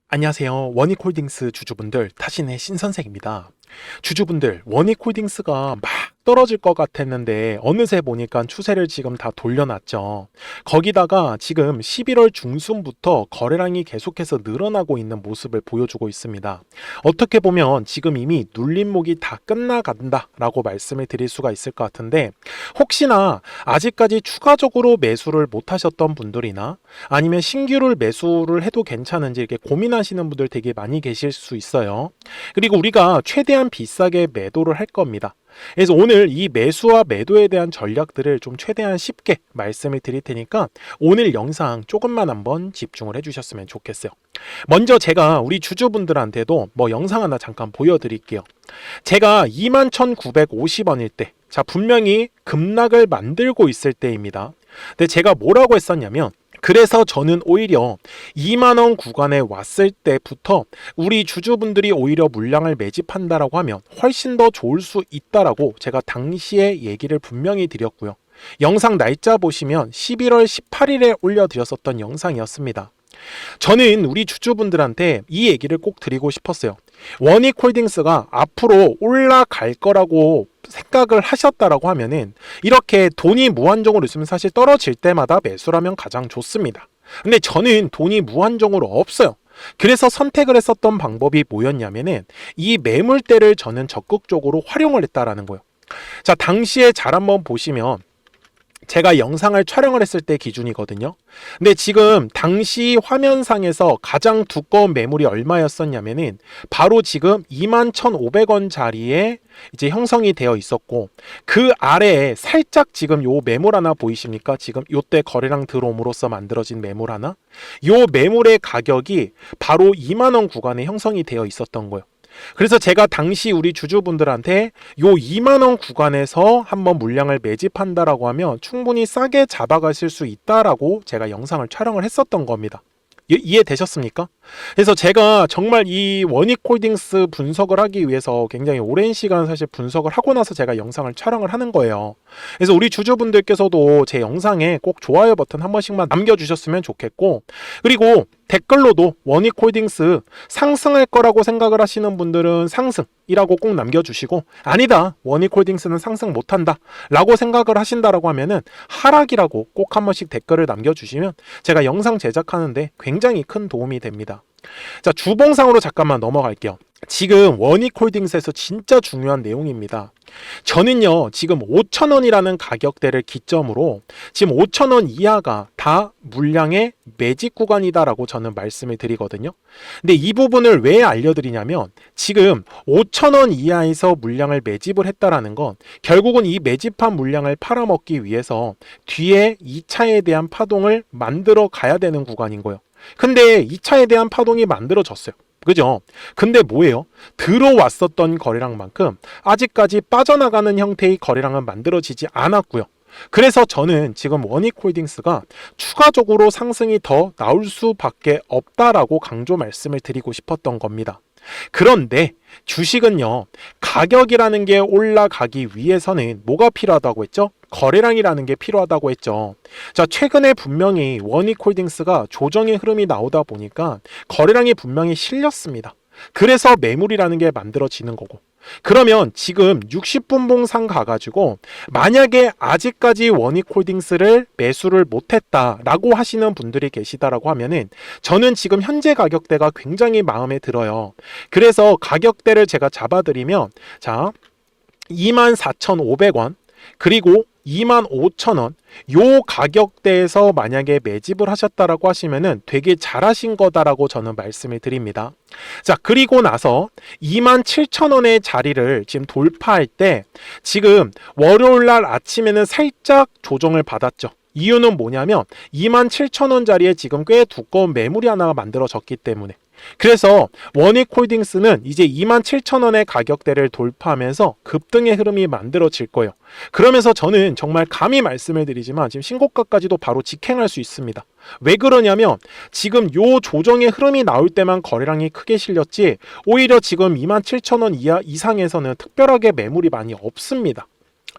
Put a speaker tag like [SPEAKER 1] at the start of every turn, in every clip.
[SPEAKER 1] 안녕하세요. 원익홀딩스 주주분들, 타신의 신선생입니다. 주주분들, 원익홀딩스가 막 떨어질 것 같았는데 어느새 보니까 추세를 지금 다 돌려놨죠. 거기다가 지금 11월 중순부터 거래량이 계속해서 늘어나고 있는 모습을 보여주고 있습니다. 어떻게 보면 지금 이미 눌림목이 다 끝나간다 라고 말씀을 드릴 수가 있을 것 같은데, 혹시나 아직까지 추가적으로 매수를 못 하셨던 분들이나 아니면 신규를 매수를 해도 괜찮은지 이렇게 고민하시는 분들 되게 많이 계실 수 있어요. 그리고 우리가 최대한 비싸게 매도를 할 겁니다. 그래서 오늘 이 매수와 매도에 대한 전략들을 좀 최대한 쉽게 말씀을 드릴 테니까 오늘 영상 조금만 한번 집중을 해주셨으면 좋겠어요. 먼저 제가 우리 주주분들한테도 영상 하나 잠깐 보여드릴게요. 제가 21,950원일 때, 자, 분명히 급락을 만들고 있을 때입니다. 근데 제가 뭐라고 했었냐면, 그래서 저는 오히려 2만원 구간에 왔을 때부터 우리 주주분들이 오히려 물량을 매집한다라고 하면 훨씬 더 좋을 수 있다라고 제가 당시에 얘기를 분명히 드렸고요. 영상 날짜 보시면 11월 18일에 올려드렸었던 영상이었습니다. 저는 우리 주주분들한테 이 얘기를 꼭 드리고 싶었어요. 원익홀딩스가 앞으로 올라갈 거라고 생각을 하셨다라고 하면은 이렇게 돈이 무한정으로 있으면 사실 떨어질 때마다 매수를 하면 가장 좋습니다. 근데 저는 돈이 무한정으로 없어요. 그래서 선택을 했었던 방법이 뭐였냐면은 이 매물대를 저는 적극적으로 활용을 했다라는 거예요. 자, 당시에 잘 한번 보시면 제가 영상을 촬영을 했을 때 기준이거든요. 근데 지금 당시 화면상에서 가장 두꺼운 매물이 얼마였었냐면은 바로 지금 21,500원 자리에 이제 형성이 되어 있었고, 그 아래에 살짝 지금 요 매물 하나 보이십니까? 지금 요때 거래량 들어옴으로써 만들어진 매물 하나? 요 매물의 가격이 바로 2만원 구간에 형성이 되어 있었던 거예요. 그래서 제가 당시 우리 주주분들한테 요 2만원 구간에서 한번 물량을 매집한다라고 하면 충분히 싸게 잡아가실 수 있다라고 제가 영상을 촬영을 했었던 겁니다. 이해되셨습니까? 그래서 제가 정말 이 원익홀딩스 분석을 하기 위해서 굉장히 오랜 시간 사실 분석을 하고 나서 제가 영상을 촬영을 하는 거예요. 그래서 우리 주주분들께서도 제 영상에 꼭 좋아요 버튼 한 번씩만 남겨주셨으면 좋겠고, 그리고 댓글로도 원익홀딩스 상승할 거라고 생각을 하시는 분들은 상승이라고 꼭 남겨주시고, 아니다, 원익홀딩스는 상승 못한다 라고 생각을 하신다라고 하면은 하락이라고 꼭 한 번씩 댓글을 남겨주시면 제가 영상 제작하는데 굉장히 큰 도움이 됩니다. 자, 주봉상으로 잠깐만 넘어갈게요. 지금 원익홀딩스에서 진짜 중요한 내용입니다. 저는요, 지금 5,000원이라는 가격대를 기점으로 지금 5,000원 이하가 다 물량의 매집 구간이다라고 저는 말씀을 드리거든요. 근데 이 부분을 왜 알려드리냐면, 지금 5,000원 이하에서 물량을 매집을 했다라는 건 결국은 이 매집한 물량을 팔아먹기 위해서 뒤에 2차에 대한 파동을 만들어 가야 되는 구간인 거예요. 근데 2차에 대한 파동이 만들어졌어요. 그죠? 근데 뭐예요? 들어왔었던 거래량만큼 아직까지 빠져나가는 형태의 거래량은 만들어지지 않았고요. 그래서 저는 지금 원익홀딩스가 추가적으로 상승이 더 나올 수밖에 없다라고 강조 말씀을 드리고 싶었던 겁니다. 그런데 주식은요, 가격이라는 게 올라가기 위해서는 뭐가 필요하다고 했죠? 거래량이라는 게 필요하다고 했죠. 자, 최근에 분명히 원익홀딩스가 조정의 흐름이 나오다 보니까 거래량이 분명히 실렸습니다. 그래서 매물이라는 게 만들어지는 거고, 그러면 지금 60분봉상 가가지고 만약에 아직까지 원익홀딩스를 매수를 못했다라고 하시는 분들이 계시다라고 하면은 저는 지금 현재 가격대가 굉장히 마음에 들어요. 그래서 가격대를 제가 잡아드리면, 자, 24,500원 그리고 25,000원 요 가격대에서 만약에 매집을 하셨다라고 하시면은 되게 잘하신 거다라고 저는 말씀을 드립니다. 자, 그리고 나서 27,000원의 자리를 지금 돌파할 때 지금 월요일날 아침에는 살짝 조정을 받았죠. 이유는 뭐냐면 27,000원 자리에 지금 꽤 두꺼운 매물이 하나가 만들어졌기 때문에. 그래서 원익홀딩스는 이제 27,000원의 가격대를 돌파하면서 급등의 흐름이 만들어질 거예요. 그러면서 저는 정말 감히 말씀을 드리지만 지금 신고가까지도 바로 직행할 수 있습니다. 왜 그러냐면 지금 요 조정의 흐름이 나올 때만 거래량이 크게 실렸지, 오히려 지금 27,000원 이하 이상에서는 특별하게 매물이 많이 없습니다.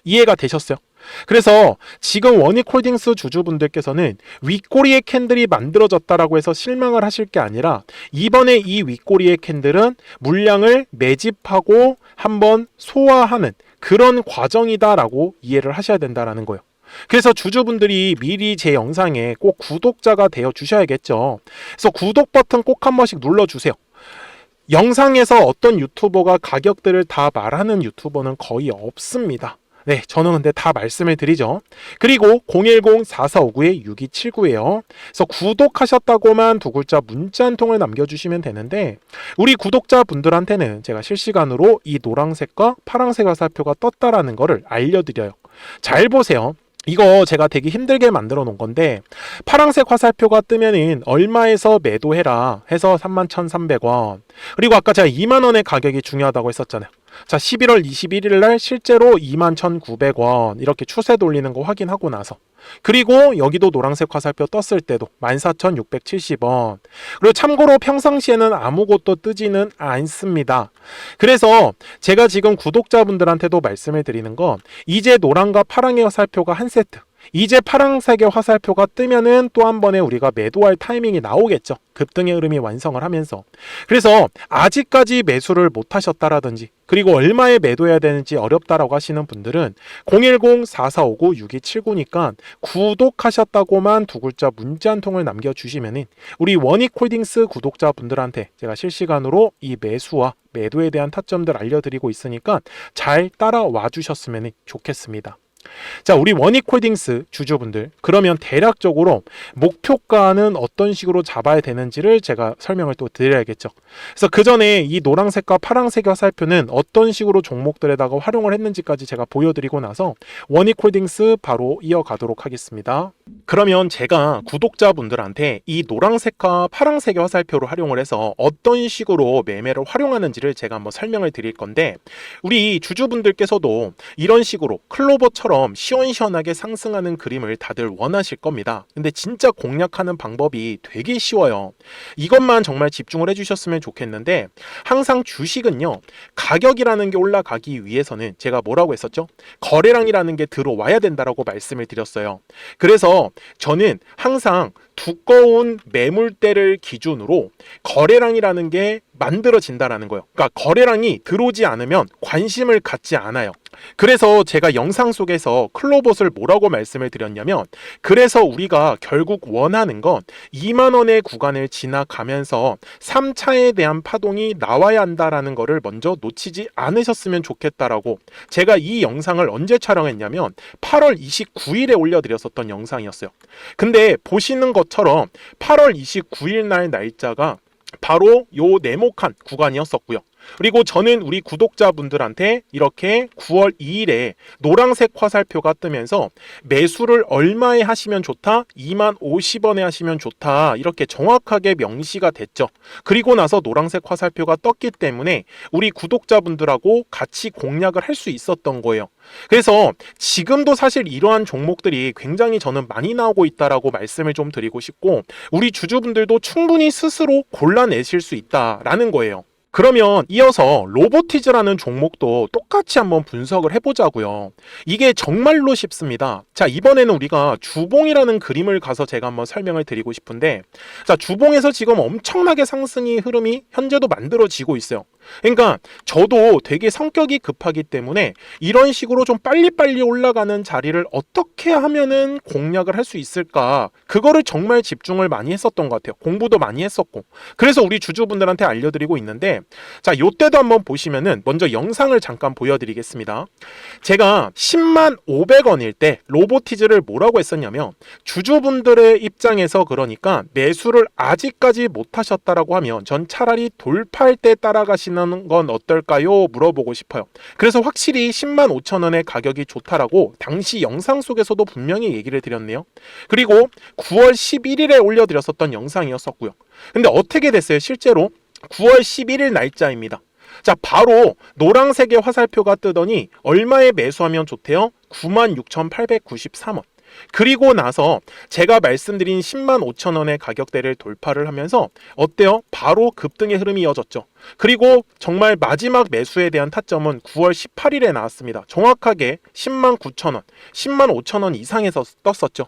[SPEAKER 1] 이해가 되셨어요? 그래서 지금 원익홀딩스 주주분들께서는 윗꼬리의 캔들이 만들어졌다라고 해서 실망을 하실 게 아니라 이번에 이 윗꼬리의 캔들은 물량을 매집하고 한번 소화하는 그런 과정이다라고 이해를 하셔야 된다라는 거예요. 그래서 주주분들이 미리 제 영상에 꼭 구독자가 되어 주셔야겠죠. 그래서 구독 버튼 꼭 한 번씩 눌러주세요. 영상에서 어떤 유튜버가 가격들을 다 말하는 유튜버는 거의 없습니다. 네, 저는 근데 다 말씀을 드리죠. 그리고 010-4459-6279예요. 그래서 구독하셨다고만 두 글자 문자 한 통을 남겨주시면 되는데 우리 구독자분들한테는 제가 실시간으로 이 노란색과 파란색 화살표가 떴다라는 거를 알려드려요. 잘 보세요. 이거 제가 되게 힘들게 만들어 놓은 건데 파란색 화살표가 뜨면은 얼마에서 매도해라 해서 31,300원. 그리고 아까 제가 2만원의 가격이 중요하다고 했었잖아요. 자, 11월 21일 날 실제로 21,900원 이렇게 추세 돌리는 거 확인하고 나서 그리고 여기도 노란색 화살표 떴을 때도 14,670원. 그리고 참고로 평상시에는 아무것도 뜨지는 않습니다. 그래서 제가 지금 구독자분들한테도 말씀을 드리는 건 이제 노란과 파랑의 화살표가 한 세트, 이제 파란색의 화살표가 뜨면은 또 한 번에 우리가 매도할 타이밍이 나오겠죠. 급등의 흐름이 완성을 하면서. 그래서 아직까지 매수를 못 하셨다라든지 그리고 얼마에 매도해야 되는지 어렵다라고 하시는 분들은 010-4459-6279니까 구독하셨다고만 두 글자 문자 한 통을 남겨주시면은 우리 원익홀딩스 구독자분들한테 제가 실시간으로 이 매수와 매도에 대한 타점들 알려드리고 있으니까 잘 따라와 주셨으면 좋겠습니다. 자, 우리 원익홀딩스 주주분들, 그러면 대략적으로 목표가는 어떤 식으로 잡아야 되는지를 제가 설명을 또 드려야겠죠. 그래서 그 전에 이 노란색과 파란색의 화살표는 어떤 식으로 종목들에다가 활용을 했는지까지 제가 보여드리고 나서 원익홀딩스 바로 이어가도록 하겠습니다. 그러면 제가 구독자분들한테 이 노란색과 파란색의 화살표를 활용을 해서 어떤 식으로 매매를 활용하는지를 제가 한번 설명을 드릴 건데 우리 주주분들께서도 이런 식으로 클로버처럼 시원시원하게 상승하는 그림을 다들 원하실 겁니다. 근데 진짜 공략하는 방법이 되게 쉬워요. 이것만 정말 집중을 해주셨으면 좋겠는데 항상 주식은요, 가격이라는 게 올라가기 위해서는 제가 뭐라고 했었죠? 거래량이라는 게 들어와야 된다라고 말씀을 드렸어요. 그래서 저는 항상 두꺼운 매물대를 기준으로 거래량이라는 게 만들어진다라는 거예요. 그러니까 거래량이 들어오지 않으면 관심을 갖지 않아요. 그래서 제가 영상 속에서 클로봇을 뭐라고 말씀을 드렸냐면 그래서 우리가 결국 원하는 건 2만원의 구간을 지나가면서 3차에 대한 파동이 나와야 한다라는 거를 먼저 놓치지 않으셨으면 좋겠다라고 제가 이 영상을 언제 촬영했냐면 8월 29일에 올려드렸었던 영상이었어요. 근데 보시는 것처럼 8월 29일 날 날짜가 바로 요 네모칸 구간이었었고요. 그리고 저는 우리 구독자분들한테 이렇게 9월 2일에 노란색 화살표가 뜨면서 매수를 얼마에 하시면 좋다? 20,050원에 하시면 좋다. 이렇게 정확하게 명시가 됐죠. 그리고 나서 노란색 화살표가 떴기 때문에 우리 구독자분들하고 같이 공략을 할 수 있었던 거예요. 그래서 지금도 사실 이러한 종목들이 굉장히 저는 많이 나오고 있다라고 말씀을 좀 드리고 싶고 우리 주주분들도 충분히 스스로 골라내실 수 있다라는 거예요. 그러면 이어서 로보티즈라는 종목도 똑같이 한번 분석을 해보자고요. 이게 정말로 쉽습니다. 자, 이번에는 우리가 주봉이라는 그림을 가서 제가 한번 설명을 드리고 싶은데 자, 주봉에서 지금 엄청나게 상승이 흐름이 현재도 만들어지고 있어요. 그러니까 저도 되게 성격이 급하기 때문에 이런 식으로 좀 빨리빨리 올라가는 자리를 어떻게 하면은 공략을 할 수 있을까, 그거를 정말 집중을 많이 했었던 것 같아요. 공부도 많이 했었고. 그래서 우리 주주분들한테 알려드리고 있는데 자, 요때도 한번 보시면은 먼저 영상을 잠깐 보여드리겠습니다. 제가 105,000원일 때 로보티즈를 뭐라고 했었냐면 주주분들의 입장에서 그러니까 매수를 아직까지 못 하셨다라고 하면 전 차라리 돌파할 때 따라가시는 건 어떨까요? 물어보고 싶어요. 그래서 확실히 105,000원의 가격이 좋다라고 당시 영상 속에서도 분명히 얘기를 드렸네요. 그리고 9월 11일에 올려드렸었던 영상이었었고요. 근데 어떻게 됐어요? 실제로 9월 11일 날짜입니다. 자, 바로 노란색의 화살표가 뜨더니 얼마에 매수하면 좋대요? 96,893원. 그리고 나서 제가 말씀드린 10만 5천 원의 가격대를 돌파를 하면서 어때요? 바로 급등의 흐름이 이어졌죠. 그리고 정말 마지막 매수에 대한 타점은 9월 18일에 나왔습니다. 정확하게 10만 9천 원, 10만 5천 원 이상에서 떴었죠.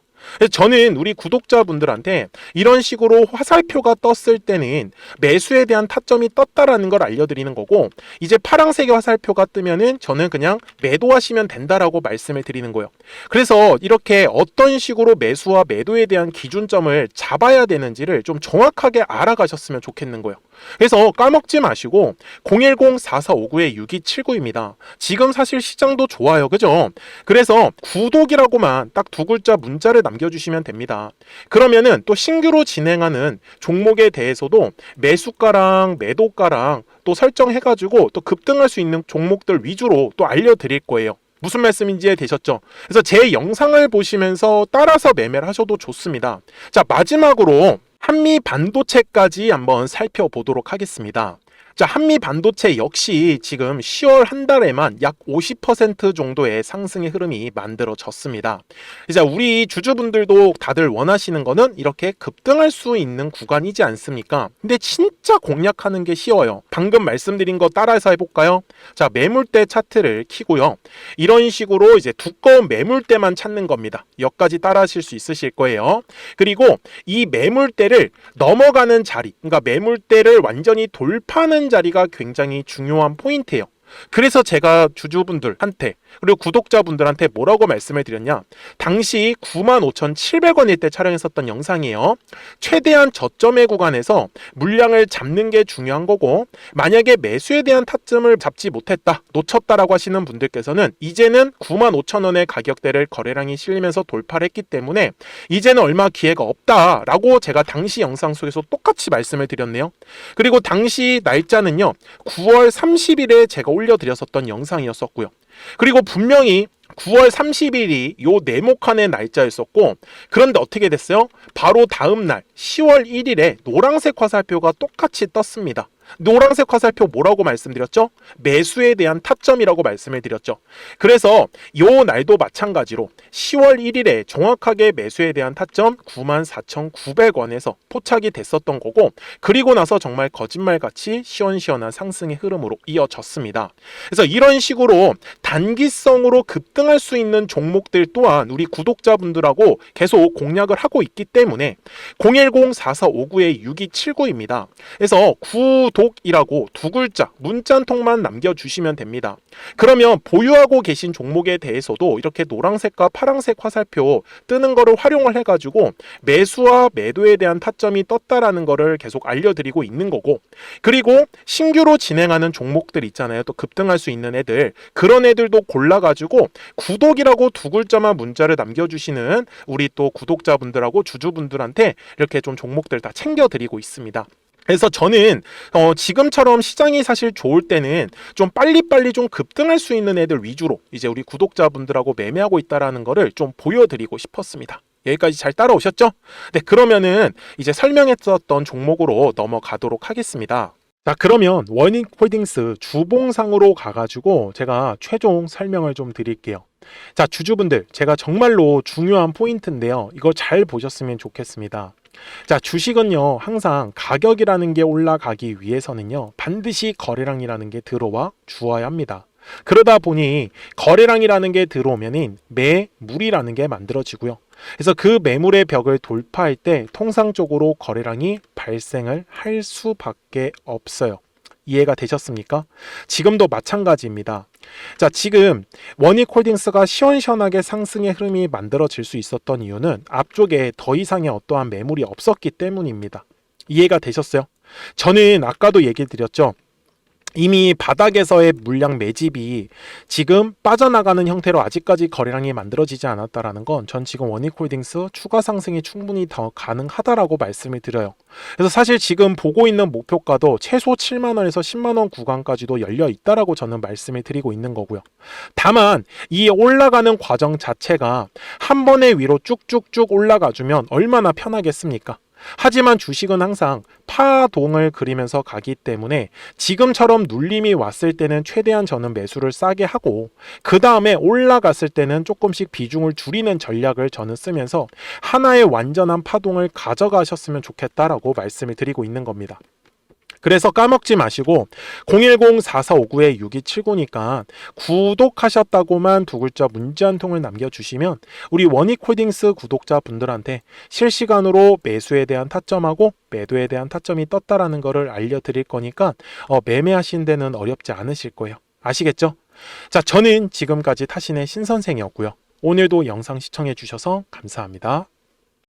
[SPEAKER 1] 저는 우리 구독자분들한테 이런 식으로 화살표가 떴을 때는 매수에 대한 타점이 떴다라는 걸 알려드리는 거고, 이제 파란색의 화살표가 뜨면은 저는 그냥 매도하시면 된다라고 말씀을 드리는 거예요. 그래서 이렇게 어떤 식으로 매수와 매도에 대한 기준점을 잡아야 되는지를 좀 정확하게 알아가셨으면 좋겠는 거예요. 그래서 까먹지 마시고 010-4459-6279입니다. 지금 사실 시장도 좋아요. 그죠? 그래서 구독이라고만 딱 두 글자 문자를 남겨주시면 됩니다. 그러면은 또 신규로 진행하는 종목에 대해서도 매수가랑 매도가랑 또 설정해가지고 또 급등할 수 있는 종목들 위주로 또 알려드릴 거예요. 무슨 말씀인지 이해되셨죠? 그래서 제 영상을 보시면서 따라서 매매를 하셔도 좋습니다. 자, 마지막으로 한미 반도체까지 한번 살펴보도록 하겠습니다. 자, 한미 반도체 역시 지금 10월 한 달에만 약 50% 정도의 상승의 흐름이 만들어졌습니다. 이제 우리 주주분들도 다들 원하시는 거는 이렇게 급등할 수 있는 구간이지 않습니까? 근데 진짜 공략하는 게 쉬워요. 방금 말씀드린 거 따라해서 해볼까요? 자, 매물대 차트를 키고요. 이런 식으로 이제 두꺼운 매물대만 찾는 겁니다. 여기까지 따라하실 수 있으실 거예요. 그리고 이 매물대를 넘어가는 자리, 그러니까 매물대를 완전히 돌파하는 자리가 굉장히 중요한 포인트예요. 그래서 제가 주주분들한테 그리고 구독자분들한테 뭐라고 말씀을 드렸냐, 당시 95,700원일 때 촬영했었던 영상이에요. 최대한 저점의 구간에서 물량을 잡는 게 중요한 거고, 만약에 매수에 대한 타점을 잡지 못했다, 놓쳤다라고 하시는 분들께서는 이제는 95,000원의 가격대를 거래량이 실리면서 돌파를 했기 때문에 이제는 얼마 기회가 없다라고 제가 당시 영상 속에서 똑같이 말씀을 드렸네요. 그리고 당시 날짜는요, 9월 30일에 제가 올려드렸었던 영상이었었고요. 그리고 분명히 9월 30일이 요 네모칸의 날짜였었고, 그런데 어떻게 됐어요? 바로 다음 날 10월 1일에 노란색 화살표가 똑같이 떴습니다. 노란색 화살표 뭐라고 말씀드렸죠? 매수에 대한 타점이라고 말씀을 드렸죠. 그래서 요 날도 마찬가지로 10월 1일에 정확하게 매수에 대한 타점 94,900원에서 포착이 됐었던 거고, 그리고 나서 정말 거짓말같이 시원시원한 상승의 흐름으로 이어졌습니다. 그래서 이런 식으로 단기성으로 급등할 수 있는 종목들 또한 우리 구독자분들하고 계속 공략을 하고 있기 때문에 010-4459-6279입니다. 그래서 구독이라고 두 글자 문자 한 통만 남겨주시면 됩니다. 그러면 보유하고 계신 종목에 대해서도 이렇게 노란색과 파란색 화살표 뜨는 거를 활용을 해가지고 매수와 매도에 대한 타점이 떴다라는 거를 계속 알려드리고 있는 거고, 그리고 신규로 진행하는 종목들 있잖아요. 또 급등할 수 있는 애들, 그런 애들도 골라가지고 구독이라고 두 글자만 문자를 남겨주시는 우리 또 구독자분들하고 주주분들한테 이렇게 좀 종목들 다 챙겨드리고 있습니다. 그래서 저는 지금처럼 시장이 사실 좋을 때는 좀 빨리빨리 좀 급등할 수 있는 애들 위주로 이제 우리 구독자분들하고 매매하고 있다라는 거를 좀 보여드리고 싶었습니다. 여기까지 잘 따라오셨죠? 네, 그러면은 이제 설명했었던 종목으로 넘어가도록 하겠습니다. 자, 그러면 원익홀딩스 주봉상으로 가가지고 제가 최종 설명을 좀 드릴게요. 자, 주주분들, 제가 정말로 중요한 포인트인데요. 이거 잘 보셨으면 좋겠습니다. 자, 주식은요, 항상 가격이라는 게 올라가기 위해서는요, 반드시 거래량이라는 게 들어와 주어야 합니다. 그러다 보니 거래량이라는 게 들어오면은 매물이라는 게 만들어지고요. 그래서 그 매물의 벽을 돌파할 때 통상적으로 거래량이 발생을 할 수밖에 없어요. 이해가 되셨습니까? 지금도 마찬가지입니다. 자, 지금 원익홀딩스가 시원시원하게 상승의 흐름이 만들어질 수 있었던 이유는 앞쪽에 더 이상의 어떠한 매물이 없었기 때문입니다. 이해가 되셨어요? 저는 아까도 얘기 드렸죠. 이미 바닥에서의 물량 매집이 지금 빠져나가는 형태로 아직까지 거래량이 만들어지지 않았다라는 건 전 지금 원익홀딩스 추가 상승이 충분히 더 가능하다라고 말씀을 드려요. 그래서 사실 지금 보고 있는 목표가도 최소 7만원에서 10만원 구간까지도 열려 있다라고 저는 말씀을 드리고 있는 거고요. 다만 이 올라가는 과정 자체가 한 번에 위로 쭉쭉쭉 올라가주면 얼마나 편하겠습니까? 하지만 주식은 항상 파동을 그리면서 가기 때문에 지금처럼 눌림이 왔을 때는 최대한 저는 매수를 싸게 하고 그 다음에 올라갔을 때는 조금씩 비중을 줄이는 전략을 저는 쓰면서 하나의 완전한 파동을 가져가셨으면 좋겠다라고 말씀을 드리고 있는 겁니다. 그래서 까먹지 마시고 010-4459-6279니까 구독하셨다고만 두 글자 문자 한 통을 남겨주시면 우리 원익홀딩스 구독자분들한테 실시간으로 매수에 대한 타점하고 매도에 대한 타점이 떴다라는 것을 알려드릴 거니까 매매하신 데는 어렵지 않으실 거예요. 아시겠죠? 자, 저는 지금까지 타신의 신선생이었고요. 오늘도 영상 시청해 주셔서 감사합니다.